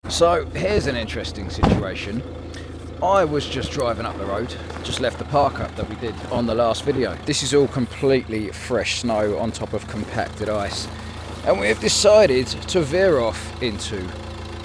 So here's an interesting situation. I was just driving up the road, just left the park up that we did on the last video. This is all completely fresh snow on top of compacted ice, and we have decided to veer off into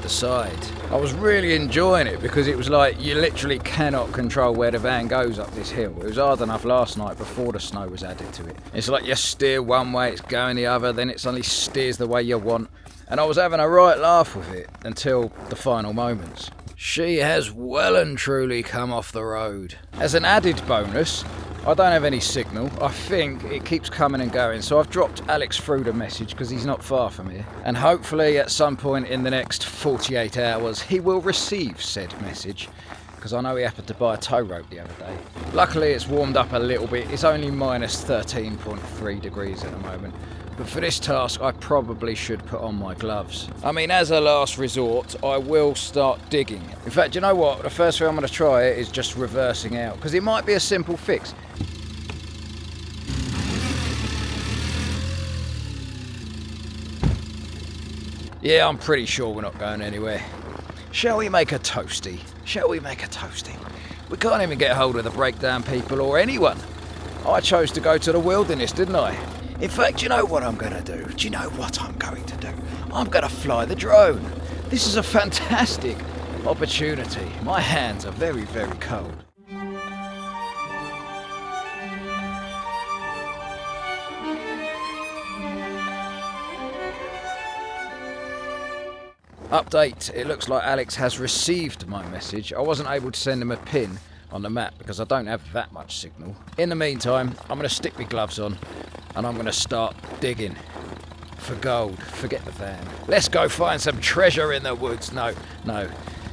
the side. I was really enjoying it because it was like you literally cannot control where the van goes up this hill. It was hard enough last night before the snow was added to it. It's like you steer one way, it's going the other, then it suddenly steers the way you want. And I was having a right laugh with it until the final moments. She has well and truly come off the road. As an added bonus, I don't have any signal. I think it keeps coming and going, so I've dropped Alex through the message because he's not far from here. And hopefully at some point in the next 48 hours, he will receive said message, because I know he happened to buy a tow rope the other day. Luckily it's warmed up a little bit. It's only minus 13.3 degrees at the moment. But for this task, I probably should put on my gloves. I mean, as a last resort, I will start digging. In fact, you know what? The first thing I'm going to try is just reversing out, because it might be a simple fix. Yeah, I'm pretty sure we're not going anywhere. Shall we make a toasty? Shall we make a toasty? We can't even get hold of the breakdown people or anyone. I chose to go to the wilderness, didn't I? In fact, you know what I'm going to do? Do you know what I'm going to do? I'm going to fly the drone. This is a fantastic opportunity. My hands are very, very cold. Update, it looks like Alex has received my message. I wasn't able to send him a pin on the map because I don't have that much signal. In the meantime, I'm going to stick my gloves on and I'm going to start digging for gold. Forget the van. Let's go find some treasure in the woods. No,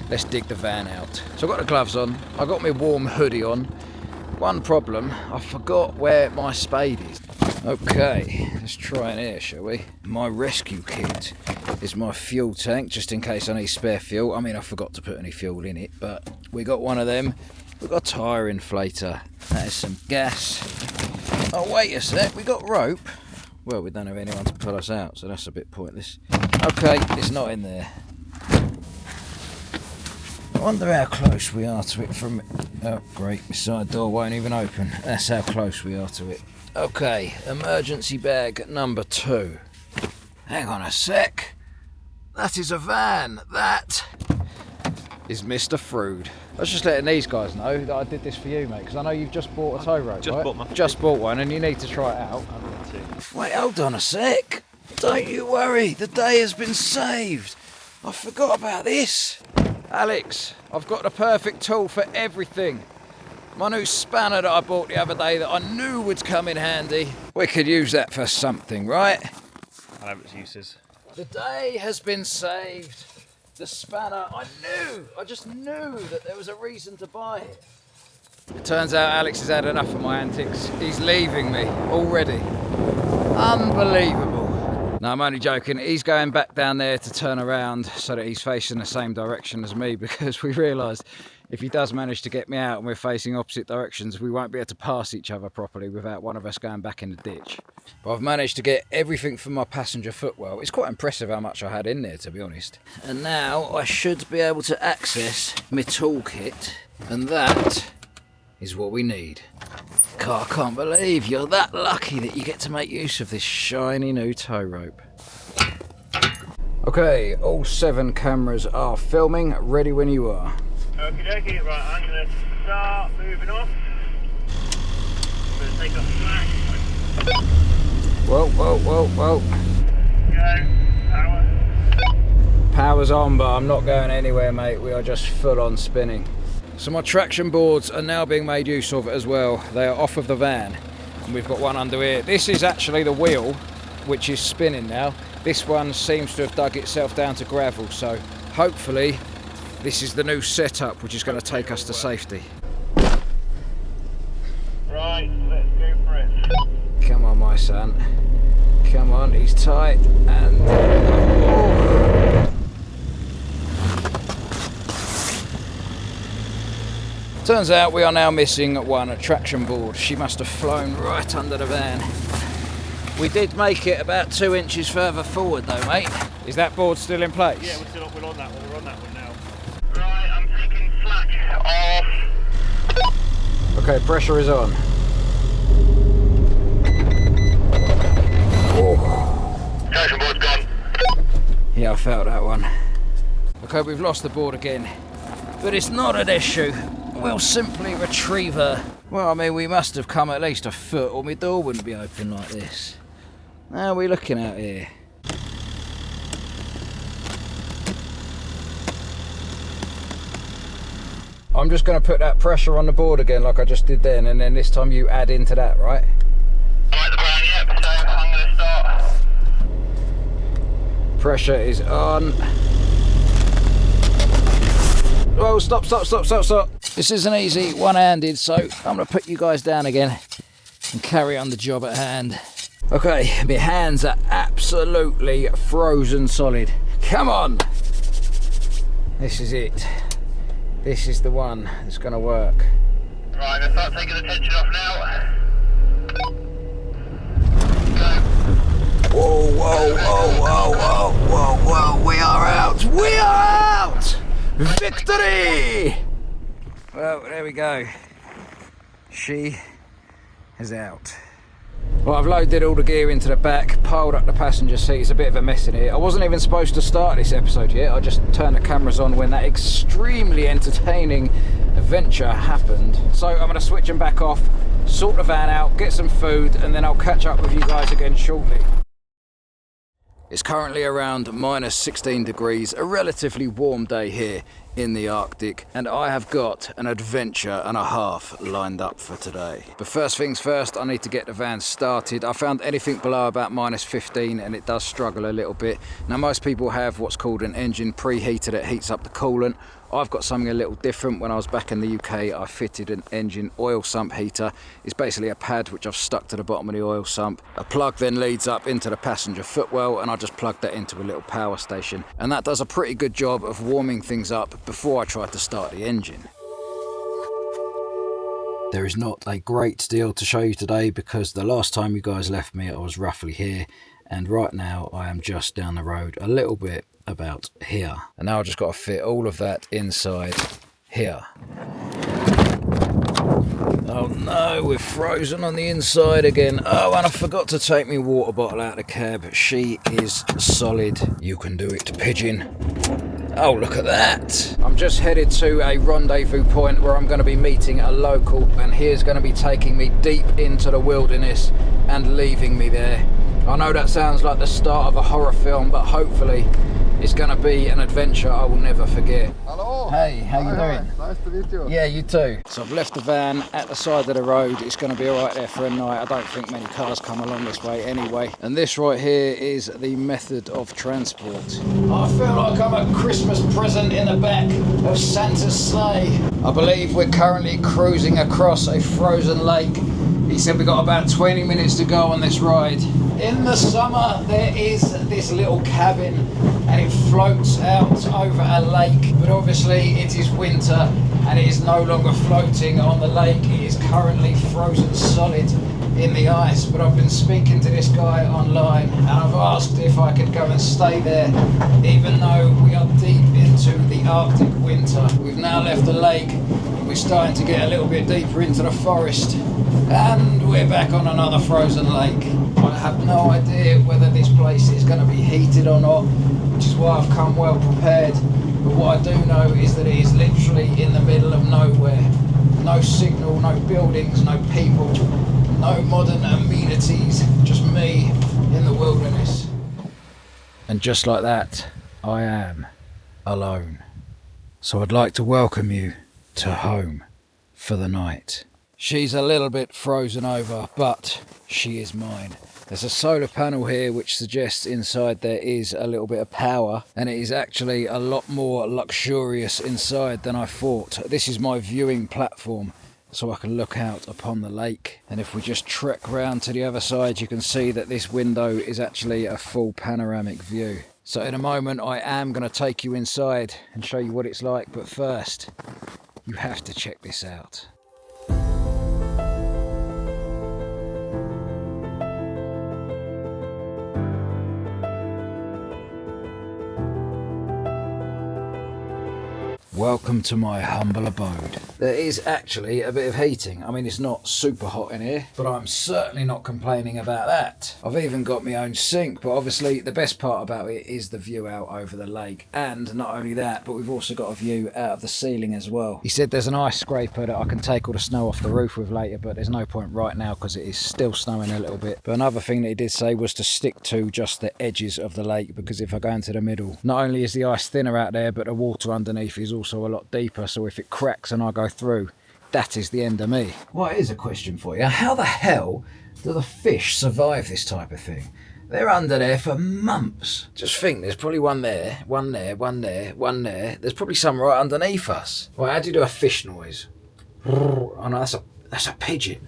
let's dig the van out. So I've got the gloves on, I've got my warm hoodie on. One problem, I forgot where my spade is. Okay, let's try in here, shall we? My rescue kit is my fuel tank, just in case I need spare fuel. I mean, I forgot to put any fuel in it, but we got one of them. We've got a tyre inflator. That is some gas. Oh, wait a sec, we got rope. Well, we don't have anyone to pull us out, so that's a bit pointless. Okay, it's not in there. I wonder how close we are to it from... Oh, great, my side door won't even open. That's how close we are to it. Okay, emergency bag number 2. Hang on a sec. That is a van. That is Mr. Frood. I was just letting these guys know that I did this for you, mate, because I know you've just bought a tow rope, right? Just bought one, and you need to try it out. Wait, hold on a sec. Don't you worry, the day has been saved. I forgot about this. Alex, I've got the perfect tool for everything. My new spanner that I bought the other day that I knew would come in handy. We could use that for something, right? I know its uses. The day has been saved. The spanner, I just knew that there was a reason to buy it. It turns out Alex has had enough of my antics. He's leaving me already. Unbelievable. No, I'm only joking. He's going back down there to turn around so that he's facing the same direction as me, because we realised if he does manage to get me out and we're facing opposite directions, we won't be able to pass each other properly without one of us going back in the ditch. But I've managed to get everything from my passenger footwell. It's quite impressive how much I had in there, to be honest. And now I should be able to access my toolkit, and that is what we need. God, I can't believe you're that lucky that you get to make use of this shiny new tow rope. Okay, all 7 cameras are filming, ready when you are. Okie dokie, right, I'm going to start moving off. I'm going to take off flag. Whoa. Go, power. Power's on, but I'm not going anywhere, mate. We are just full on spinning. So my traction boards are now being made use of as well. They are off of the van, and we've got one under here. This is actually the wheel, which is spinning now. This one seems to have dug itself down to gravel, so hopefully this is the new setup, which is going to take us to safety. Right, let's go for it. Come on, my son. Come on, he's tight, and... Oh. Turns out we are now missing one traction board. She must have flown right under the van. We did make it about 2 inches further forward though, mate. Is that board still in place? Yeah, we're on that one. We're on that one now. Right, I'm taking slack off. Okay, pressure is on. Oh. Traction board's gone. Yeah, I felt that one. Okay, we've lost the board again. But it's not an issue. We'll simply retrieve her. Well, I mean, we must have come at least a foot or my door wouldn't be open like this. How are we looking out here? I'm just going to put that pressure on the board again like I just did then, and then this time you add into that, right? I like the plan, yep, so I'm going to start. Pressure is on. Whoa, stop. This isn't easy, one-handed, so I'm going to put you guys down again and carry on the job at hand. Okay, my hands are absolutely frozen solid. Come on! This is it. This is the one that's going to work. Right, I'm going to start taking the tension off now. Whoa, we are out! Victory! Well, there we go. She is out. Well, I've loaded all the gear into the back, piled up the passenger seat. It's a bit of a mess in here. I wasn't even supposed to start this episode yet. I just turned the cameras on when that extremely entertaining adventure happened. So I'm going to switch them back off, sort the van out, get some food, and then I'll catch up with you guys again shortly. It's currently around minus 16 degrees, a relatively warm day here in the Arctic, and I have got an adventure and a half lined up for today. But first things first, I need to get the van started. I found anything below about minus 15 and it does struggle a little bit. Now most people have what's called an engine preheater that heats up the coolant. I've got something a little different. When I was back in the UK, I fitted an engine oil sump heater. It's basically a pad which I've stuck to the bottom of the oil sump. A plug then leads up into the passenger footwell, and I just plug that into a little power station. And that does a pretty good job of warming things up before I try to start the engine. There is not a great deal to show you today because the last time you guys left me, I was roughly here. And right now I am just down the road a little bit, about here. And now I've just got to fit all of that inside here. Oh no, we're frozen on the inside again. Oh, and I forgot to take my water bottle out of the cab. She is solid. You can do it, pigeon. Oh, look at that. I'm just headed to a rendezvous point where I'm going to be meeting a local, and he is going to be taking me deep into the wilderness and leaving me there. I know that sounds like the start of a horror film, but hopefully it's going to be an adventure I will never forget. Hello. Hey, how you doing? Nice to meet you. Yeah, you too. So I've left the van at the side of the road. It's going to be all right there for a night. I don't think many cars come along this way anyway. And this right here is the method of transport. I feel like I'm a Christmas present in the back of Santa's sleigh. I believe we're currently cruising across a frozen lake. He said we got about 20 minutes to go on this ride. In the summer, there is this little cabin and it floats out over a lake, but obviously it is winter and it is no longer floating on the lake. It is currently frozen solid in the ice, but I've been speaking to this guy online and I've asked if I could go and stay there, even though we are deep into the Arctic winter. We've now left the lake and we're starting to get a little bit deeper into the forest, and we're back on another frozen lake. I have no idea whether this place is going to be heated or not, which is why I've come well prepared. But what I do know is that it is literally in the middle of nowhere. No signal, no buildings, no people, no modern amenities, just me in the wilderness. And just like that, I am alone. So I'd like to welcome you to home for the night. She's a little bit frozen over, but she is mine. There's a solar panel here which suggests inside there is a little bit of power, and it is actually a lot more luxurious inside than I thought. This is my viewing platform, so I can look out upon the lake. And if we just trek round to the other side, you can see that this window is actually a full panoramic view. So in a moment I am going to take you inside and show you what it's like, but first you have to check this out. Welcome to my humble abode. There is actually a bit of heating. I mean, it's not super hot in here, but I'm certainly not complaining about that. I've even got my own sink, but obviously the best part about it is the view out over the lake. And not only that, but we've also got a view out of the ceiling as well. He said there's an ice scraper that I can take all the snow off the roof with later, but there's no point right now because it is still snowing a little bit. But another thing that he did say was to stick to just the edges of the lake, because if I go into the middle, not only is the ice thinner out there, but the water underneath is also a lot deeper, so if it cracks and I go through, that is the end of me. Well, here's a question for you. How the hell do the fish survive this type of thing? They're under there for months. Just think, there's probably one there, one there, one there, one there. There's probably some right underneath us. Well, how do you do a fish noise? Oh no, that's a pigeon.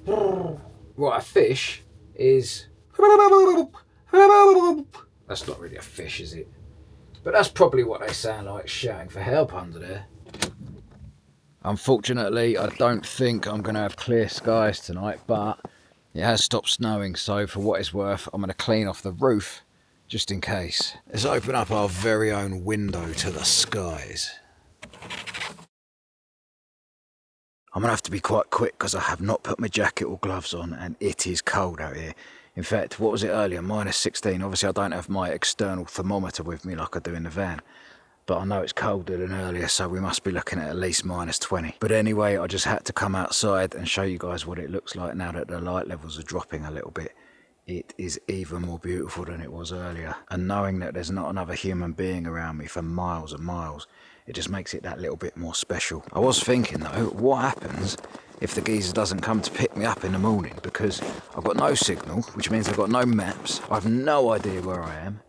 Right, a fish is... That's not really a fish, is it? But that's probably what they sound like, shouting for help under there. Unfortunately, I don't think I'm going to have clear skies tonight, but it has stopped snowing, so for what it's worth, I'm going to clean off the roof, just in case. Let's open up our very own window to the skies. I'm going to have to be quite quick because I have not put my jacket or gloves on, and it is cold out here. In fact, what was it earlier? -16. Obviously, I don't have my external thermometer with me like I do in the van. But I know it's colder than earlier, so we must be looking at least -20. But anyway, I just had to come outside and show you guys what it looks like now that the light levels are dropping a little bit. It is even more beautiful than it was earlier. And knowing that there's not another human being around me for miles and miles, it just makes it that little bit more special. I was thinking though, what happens if the geezer doesn't come to pick me up in the morning? Because I've got no signal, which means I've got no maps, I've no idea where I am,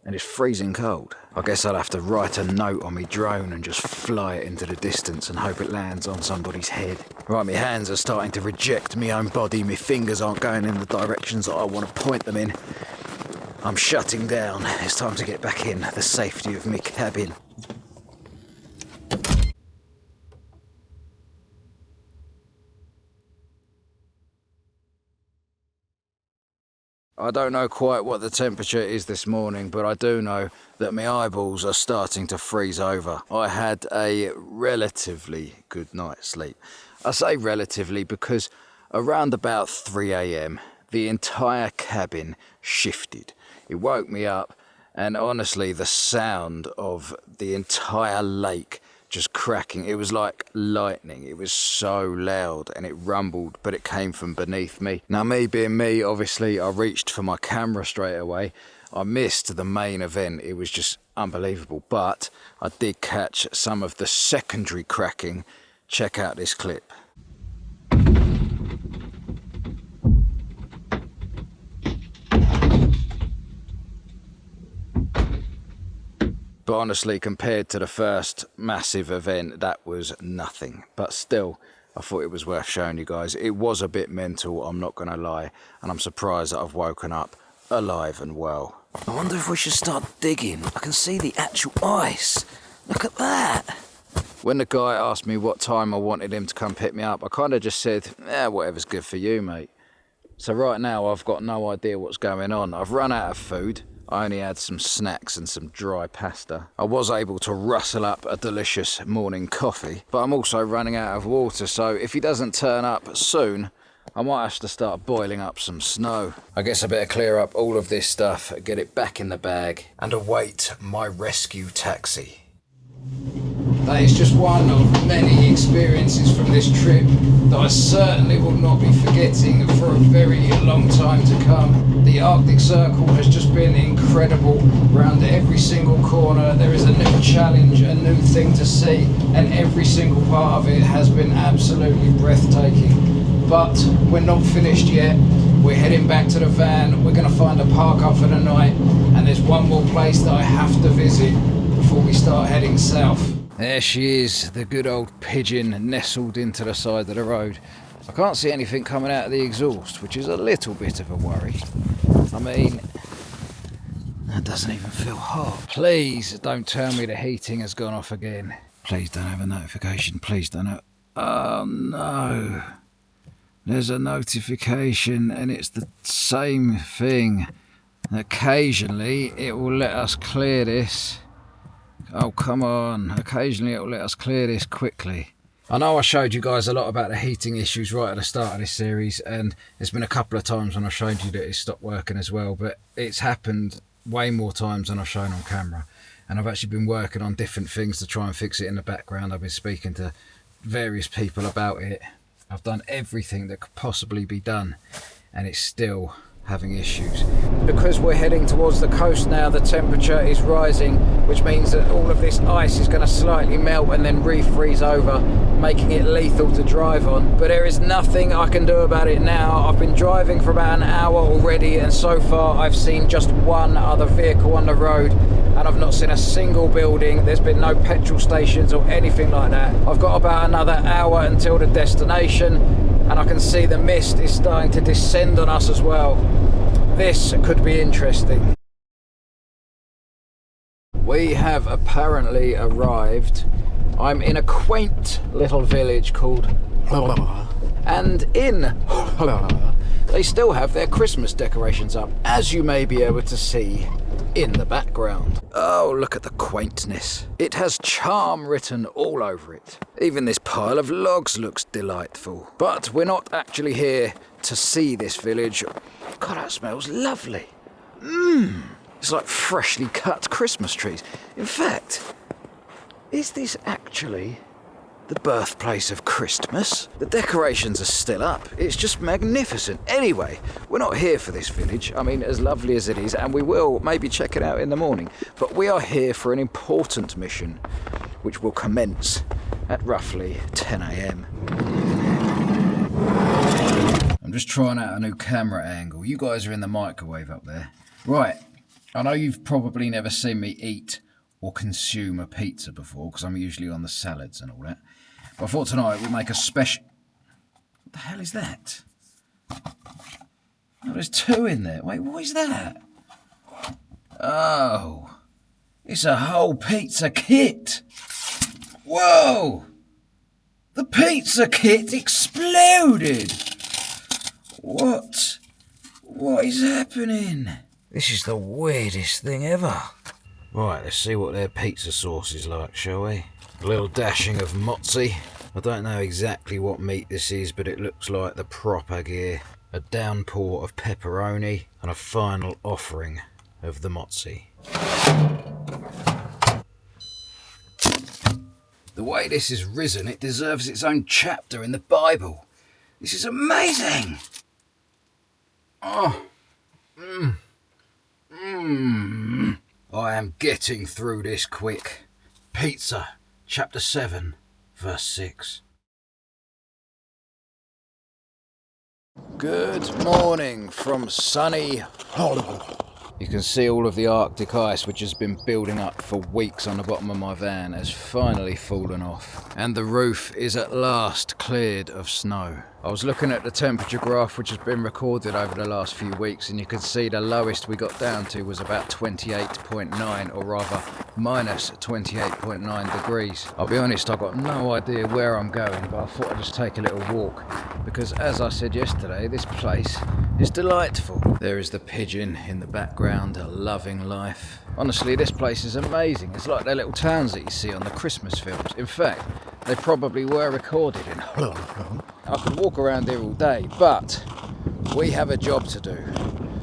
and it's freezing cold. I guess I'll have to write a note on my drone and just fly it into the distance and hope it lands on somebody's head. Right, my hands are starting to reject my own body, my fingers aren't going in the directions that I want to point them in. I'm shutting down, it's time to get back in the safety of my cabin. I don't know quite what the temperature is this morning, but I do know that my eyeballs are starting to freeze over. I had a relatively good night's sleep. I say relatively because around about 3 a.m, the entire cabin shifted. It woke me up, and honestly, the sound of the entire lake just cracking, it was like lightning. It was so loud and it rumbled, but it came from beneath me. Now, me being me, obviously I reached for my camera straight away. I missed the main event, it was just unbelievable, but I did catch some of the secondary cracking. Check out this clip. But honestly, compared to the first massive event, that was nothing. But still, I thought it was worth showing you guys. It was a bit mental, I'm not going to lie. And I'm surprised that I've woken up alive and well. I wonder if we should start digging. I can see the actual ice. Look at that. When the guy asked me what time I wanted him to come pick me up, I kind of just said, whatever's good for you, mate. So right now, I've got no idea what's going on. I've run out of food. I only had some snacks and some dry pasta. I was able to rustle up a delicious morning coffee, but I'm also running out of water, so if he doesn't turn up soon, I might have to start boiling up some snow. I guess I better clear up all of this stuff, get it back in the bag, and await my rescue taxi. That is just one of many experiences from this trip that I certainly will not be forgetting for a very long time to come. The Arctic Circle has just been incredible. Round every single corner there is a new challenge, a new thing to see, and every single part of it has been absolutely breathtaking. But we're not finished yet. We're heading back to the van. We're going to find a park up for the night, and there's one more place that I have to visit before we start heading south. There she is, the good old pigeon nestled into the side of the road. I can't see anything coming out of the exhaust, which is a little bit of a worry. I mean, that doesn't even feel hot. Please don't tell me the heating has gone off again. Please don't have a notification, please don't have... Oh no. There's a notification and it's the same thing. Occasionally it will let us clear this. Oh, come on. Occasionally it'll let us clear this quickly. I know I showed you guys a lot about the heating issues right at the start of this series, and there's been a couple of times when I showed you that it stopped working as well, but it's happened way more times than I've shown on camera. And I've actually been working on different things to try and fix it in the background. I've been speaking to various people about it. I've done everything that could possibly be done, and it's still having issues. Because we're heading towards the coast now, the temperature is rising, which means that all of this ice is going to slightly melt and then refreeze over, making it lethal to drive on. But there is nothing I can do about it now. I've been driving for about an hour already, and so far I've seen just one other vehicle on the road, and I've not seen a single building. There's been no petrol stations or anything like that. I've got about another hour until the destination, and I can see the mist is starting to descend on us as well. This could be interesting. We have apparently arrived. I'm in a quaint little village called and in they still have their Christmas decorations up, as you may be able to see in the background. Oh, look at the quaintness. It has charm written all over it. Even this pile of logs looks delightful. But we're not actually here to see this village. God, that smells lovely. It's like freshly cut Christmas trees. In fact, is this actually the birthplace of Christmas? The decorations are still up. It's just magnificent. Anyway, we're not here for this village. I mean, as lovely as it is, and we will maybe check it out in the morning. But we are here for an important mission, which will commence at roughly 10 a.m. I'm just trying out a new camera angle. You guys are in the microwave up there. Right, I know you've probably never seen me eat or consume a pizza before, because I'm usually on the salads and all that. But I thought tonight we'd make a special... What the hell is that? Oh, there's two in there. Wait, what is that? Oh, it's a whole pizza kit. Whoa! The pizza kit exploded! What? What is happening? This is the weirdest thing ever. Right, let's see what their pizza sauce is like, shall we? A little dashing of mozzie. I don't know exactly what meat this is, but it looks like the proper gear. A downpour of pepperoni and a final offering of the mozzie. The way this is risen, it deserves its own chapter in the Bible. This is amazing! Oh. I am getting through this quick. Pizza, chapter 7, verse 6. Good morning from sunny Holland. You can see all of the Arctic ice, which has been building up for weeks on the bottom of my van, has finally fallen off. And the roof is at last cleared of snow. I was looking at the temperature graph, which has been recorded over the last few weeks, and you could see the lowest we got down to was about 28.9, or rather minus 28.9 degrees. I'll be honest, I've got no idea where I'm going, but I thought I'd just take a little walk, because as I said yesterday, this place is delightful. There is the pigeon in the background, loving life. Honestly, this place is amazing. It's like the little towns that you see on the Christmas films. In fact, they probably were recorded in I could walk around here all day, but we have a job to do.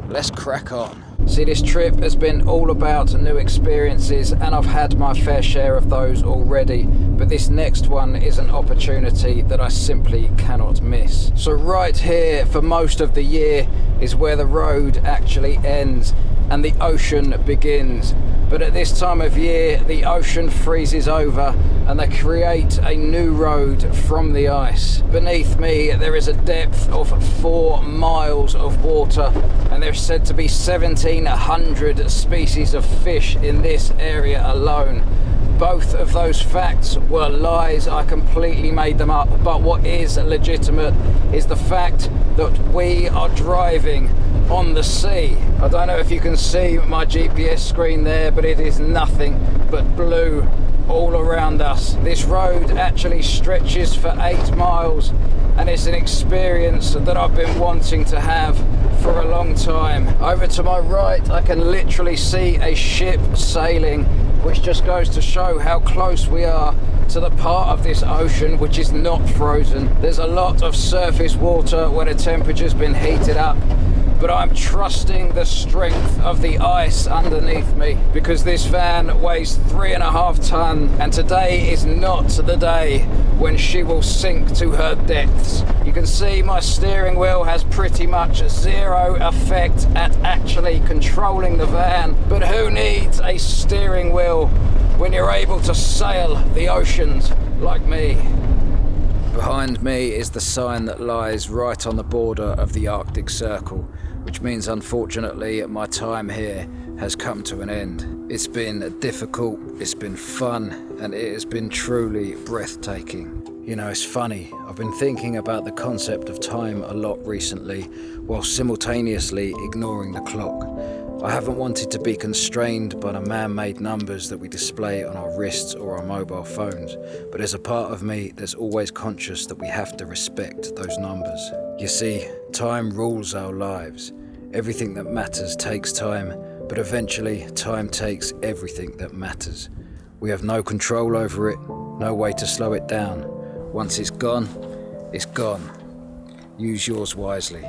Let's crack on. See, this trip has been all about new experiences, and I've had my fair share of those already, but this next one is an opportunity that I simply cannot miss. So right here, for most of the year, is where the road actually ends and the ocean begins. But at this time of year, the ocean freezes over and they create a new road from the ice. Beneath me, there is a depth of 4 miles of water, and there's said to be 1,700 species of fish in this area alone. Both of those facts were lies. I completely made them up. But what is legitimate is the fact that we are driving on the sea. I don't know if you can see my GPS screen there, but it is nothing but blue all around us. This road actually stretches for 8 miles, and it's an experience that I've been wanting to have for a long time. Over to my right, I can literally see a ship sailing, which just goes to show how close we are to the part of this ocean which is not frozen. There's a lot of surface water where the temperature's been heated up, but I'm trusting the strength of the ice underneath me, because this van weighs 3.5 tons, and today is not the day when she will sink to her depths. You can see my steering wheel has pretty much zero effect at actually controlling the van, but who needs a steering wheel when you're able to sail the oceans like me? Behind me is the sign that lies right on the border of the Arctic Circle, which means unfortunately my time here has come to an end. It's been difficult, it's been fun, and it has been truly breathtaking. You know, it's funny, I've been thinking about the concept of time a lot recently, while simultaneously ignoring the clock. I haven't wanted to be constrained by the man-made numbers that we display on our wrists or our mobile phones, but there's a part of me that's always conscious that we have to respect those numbers. You see, time rules our lives. Everything that matters takes time, but eventually time takes everything that matters. We have no control over it, no way to slow it down. Once it's gone, it's gone. Use yours wisely.